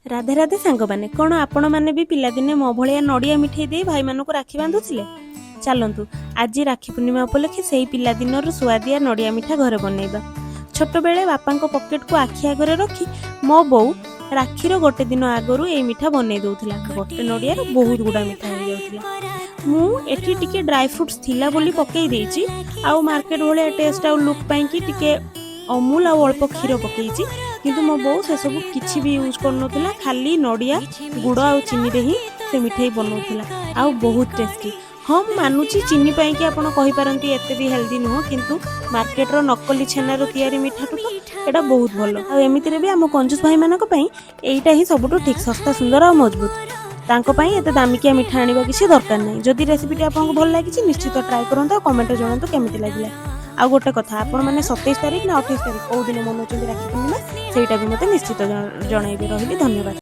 राधे राधे सांग मैंने कौन आपण मैंने भी पिलादिने मो भाया नड़िया मिठाई दे भाई मानक राखी बांधुले। चलतु आज राखी पूर्णिमा उपलक्षे से ही पिलादिनर सुआदिया नड़िया मिठा घर बनइबा। छोट बेले बापा पकेट को आखि आगे रखी मो बो राखीर गोटे दिन आगु ये मिठा बनई दौला। गोटे नड़िया बहुत गुड़ा मिठा हो जाता। मुझे टिके ड्राई फ्रुट्स थिला बोली पकई देछि आउ मार्केट भाया टेस्ट आउ लुक पाई टिके अमूल आउ अल्प क्षीर पकई किंतु मो बो से सब किछि भी यूज करनोतला खाली नड़िया गुड़ आउ चीनी रे ही से मिठाई बनौतला आउ बहुत टेस्टी। हम मानुची चीनी पाई कि आपण कहि पारंती एते भी हेल्दी नुह किंतु मार्केट रो नकली छेना रो तयारी मिठा तो एटा बहुत भलो। आ एमिति रे भी हम कंजूस भाई मानक पई एइटा ही सबटो ठीक सस्ता सुंदर और मजबूत। तांको पई एते दामिकिया मिठा आनिबा किछि दरकार नै। जदि रेसिपीटी आपनको भल लागिछि निश्चित ट्राई करंतो कमेंट रे जणांतो केमिति लागिला। आ गोटे कथा आपण माने 27 तारिख ना 28 तारिख को दिन मनोचंदी राखी पूर्णिमा सेटा भी मते निश्चित जणाइबे। रहिली धन्यवाद।